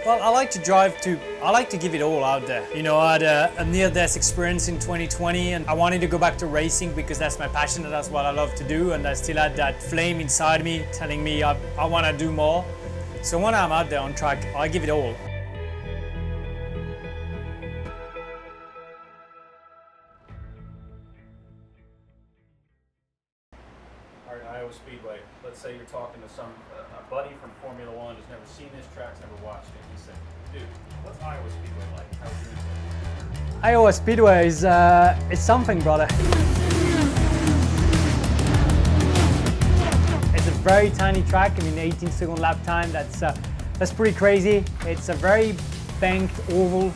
Well, I like to give it all out there. You know, I had a near-death experience in 2020 and I wanted to go back to racing because that's my passion and that's what I love to do, and I still had that flame inside me telling me I want to do more. So when I'm out there on track, I give it all. All right, Iowa Speedway. Let's say you're talking to a buddy from Formula One who's never seen this track, never watched it. You say, dude, what's Iowa Speedway like? How would you explain it? Iowa Speedway is it's something, brother. It's a very tiny track. I mean, 18-second lap time. That's pretty crazy. It's a very banked oval.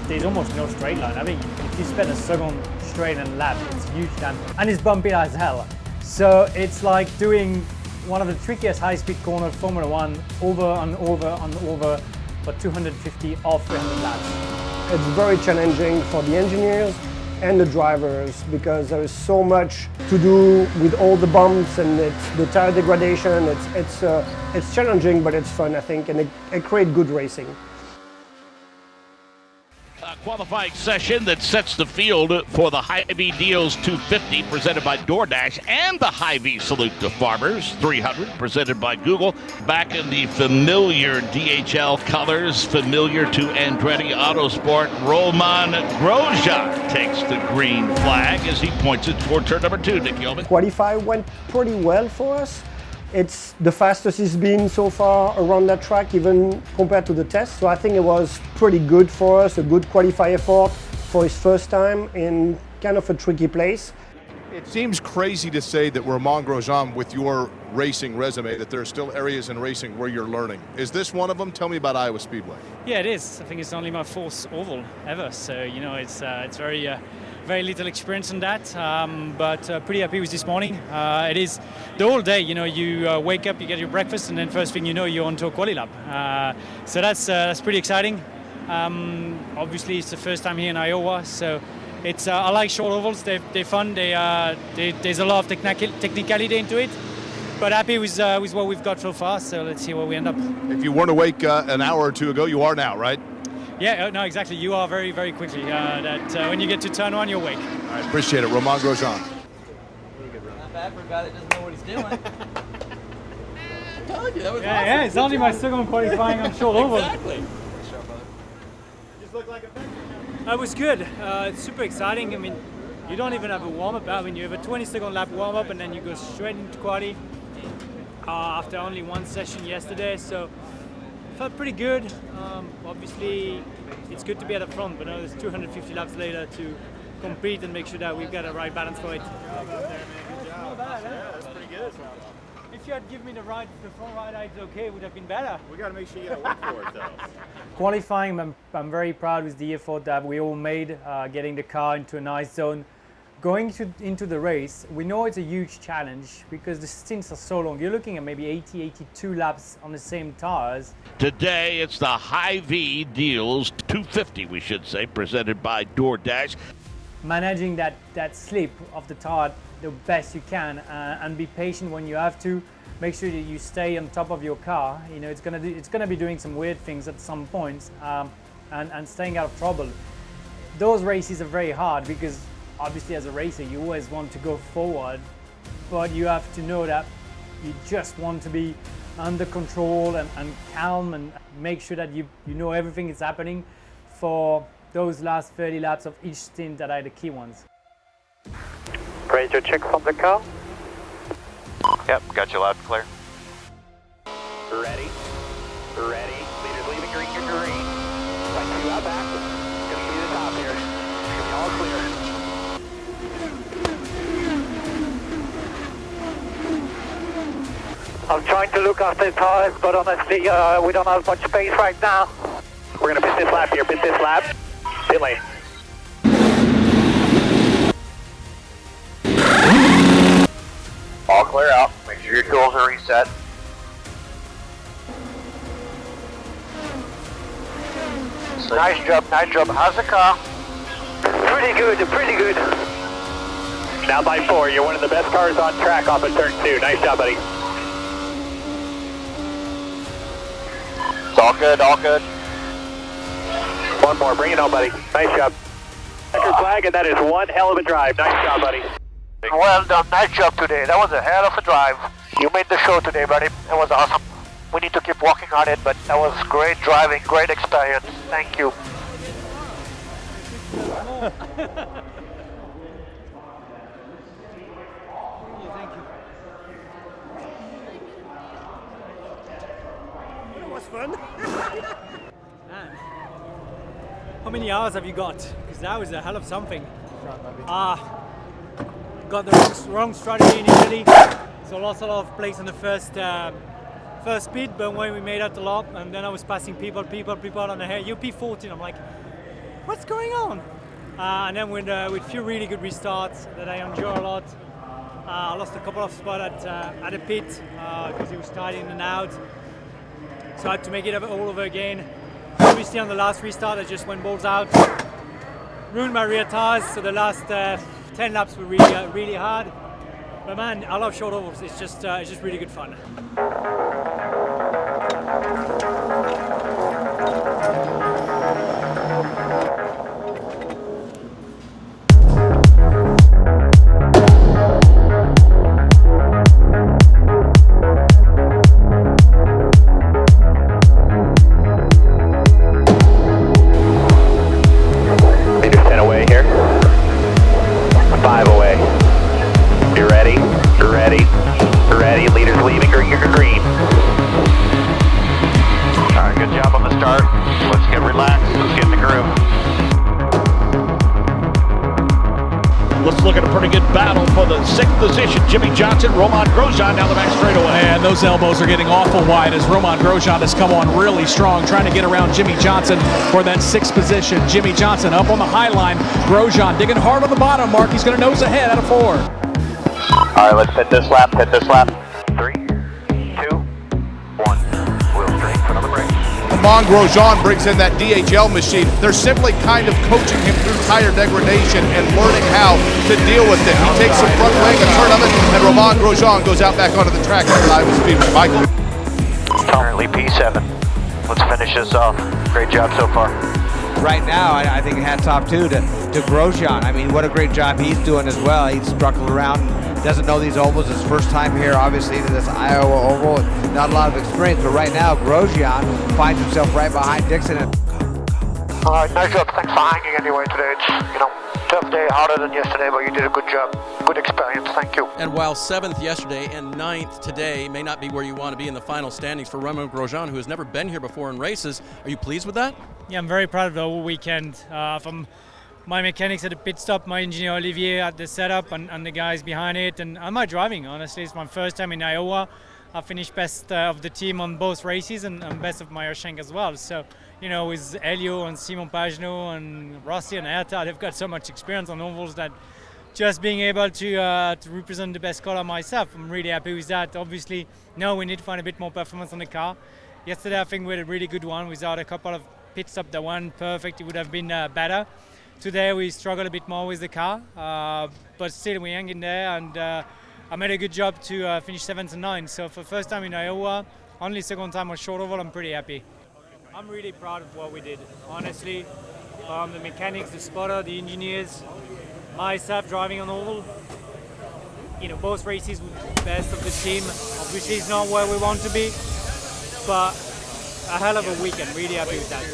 There's almost no straight line. I mean, if you spend a second straight in a lap, it's a huge time, and it's bumpy as hell. So it's like doing one of the trickiest high-speed corners Formula One over and over and over for 250 or 300 laps. It's very challenging for the engineers and the drivers because there is so much to do with all the bumps and the tire degradation. It's challenging, but it's fun, I think, and it creates good racing. A qualifying session that sets the field for the Hy-Vee Deals 250 presented by DoorDash and the Hy-Vee Salute to Farmers 300 presented by Google. Back in the familiar DHL colors, familiar to Andretti Autosport, Romain Grosjean takes the green flag as he points it toward turn number 2. Nick Yeoman. Qualify went pretty well for us. It's the fastest it's been so far around that track, even compared to the test. So I think it was pretty good for us, a good qualify effort for his first time in kind of a tricky place. It seems crazy to say that Romain Grosjean, with your racing resume, that there are still areas in racing where you're learning. Is this one of them? Tell me about Iowa Speedway. Yeah, it is. I think it's only my fourth oval ever, so you know it's very little experience in that, but pretty happy with this morning. It is the whole day, you know, you wake up, you get your breakfast, and then first thing you know, you're onto a quali lap. So that's pretty exciting. Obviously, it's the first time here in Iowa, so it's I like short ovals. They're fun. There's a lot of technicality into it, but happy with what we've got so far. So let's see where we end up. If you weren't awake an hour or two ago, you are now, right? Yeah, no, exactly. You are very, very quickly. When you get to turn one, you're awake. All right, appreciate it. Romain Grosjean. Not bad for a guy that doesn't know what he's doing. I told you, that was awesome. Yeah, it's only my second qualifying on short oval. Exactly. You just look like a veteran. It was good. It's super exciting. I mean, you don't even have a warm-up. I mean, you have a 20-second lap warm-up and then you go straight into quali after only one session yesterday. So felt pretty good. Obviously, it's good to be at the front, but now there's 250 laps later to compete and make sure that we've got a right balance for it. Not bad, huh? Yeah, that's pretty good. If you had given me the front right, it's okay. It would have been better. We got to make sure you got to work for it, though. Qualifying, I'm very proud with the effort that we all made, getting the car into a nice zone. Going into the race, we know it's a huge challenge because the stints are so long. You're looking at maybe 80, 82 laps on the same tires. Today, it's the Hy-Vee Deals 250, we should say, presented by DoorDash. Managing that slip of the tire the best you can and be patient when you have to. Make sure that you stay on top of your car. You know, it's gonna be doing some weird things at some points and staying out of trouble. Those races are very hard because obviously as a racer you always want to go forward, but you have to know that you just want to be under control and calm and make sure that you know everything is happening for those last 30 laps of each stint that are the key ones. Radio check from the car. Yep, got you loud and clear. Ready. Leaders leaving green, you're green. Right 2 out back. Gonna give you the top here. Should be all clear. I'm trying to look after the tires, but honestly, we don't have much space right now. We're gonna pit this lap here, pit this lap. Pit lane. All clear out. Make sure your tools are reset. Nice job, nice job. How's the car? Pretty good. Now by 4, you're one of the best cars on track off of turn 2. Nice job, buddy. All good, all good. One more, bring it on, buddy. Nice job. Checkered flag, and that is one hell of a drive. Nice job, buddy. Well done, nice job today. That was a hell of a drive. You made the show today, buddy. That was awesome. We need to keep working on it, but that was great driving, great experience. Thank you. It was fun. Man, how many hours have you got? Because that was a hell of something. Got the wrong strategy initially, so lost a lot of place on the first speed, but when we made out the lap, and then I was passing people on the hair. P14, I'm like, what's going on? And then with few really good restarts that I enjoy a lot, I lost a couple of spots at a pit because it was tight in and out, so I had to make it all over again. Obviously on the last restart I just went balls out, ruined my rear tires, so the last 10 laps were really hard. But man, I love short ovals. It's just really good fun. Meters 10 away here. 5 away. You ready? You're ready. You're ready. Leaders leaving green. Alright, good job on the start. Let's get relaxed. Let's get in the groove. Let's look at a pretty good battle for the 6th position. Jimmy Johnson, Romain Grosjean down the back straightaway. And those elbows are getting awful wide as Romain Grosjean has come on really strong, trying to get around Jimmy Johnson for that 6th position. Jimmy Johnson up on the high line. Grosjean digging hard on the bottom mark. He's going to nose ahead out of 4. Alright, let's hit this lap. 3, 2, 1. Wheel straight, foot on the brake. Romain Grosjean brings in that DHL machine. They're simply kind of coaching him through tire degradation and learning how to deal with it. He takes some front wing, a turn of it, and Romain Grosjean goes out back onto the track at Iowa Speedway. Michael. Currently P7. Let's finish this off. Great job so far. Right now, I think hats off too to Grosjean. I mean, what a great job he's doing as well. He's struggled around, doesn't know these ovals. His first time here, obviously, to this Iowa oval. Not a lot of experience, but right now, Grosjean finds himself right behind Dixon. Alright, nice job. Thanks for hanging anyway today. It's, tough day, harder than yesterday, but you did a good job. Good experience. Thank you. And while 7th yesterday and 9th today may not be where you want to be in the final standings for Romain Grosjean, who has never been here before in races, are you pleased with that? Yeah, I'm very proud of the whole weekend. From my mechanics at the pit stop, my engineer Olivier at the setup, and the guys behind it, and my driving. Honestly, it's my first time in Iowa. I finished best of the team on both races and best of Meyershank as well. So, with Elio and Simon Pagenaud and Rossi and Herta, they've got so much experience on ovals that just being able to represent the best color myself, I'm really happy with that. Obviously, now we need to find a bit more performance on the car. Yesterday, I think we had a really good one without a couple of pit stops that weren't perfect. It would have been better. Today, we struggled a bit more with the car, but still we hang in there, and I made a good job to finish 7th and 9th. So for the first time in Iowa, only second time on short oval, I'm pretty happy. I'm really proud of what we did, honestly. The mechanics, the spotter, the engineers, myself driving on oval. Both races were the best of the team. Obviously, it's not where we want to be, but a hell of a weekend. Really happy with that.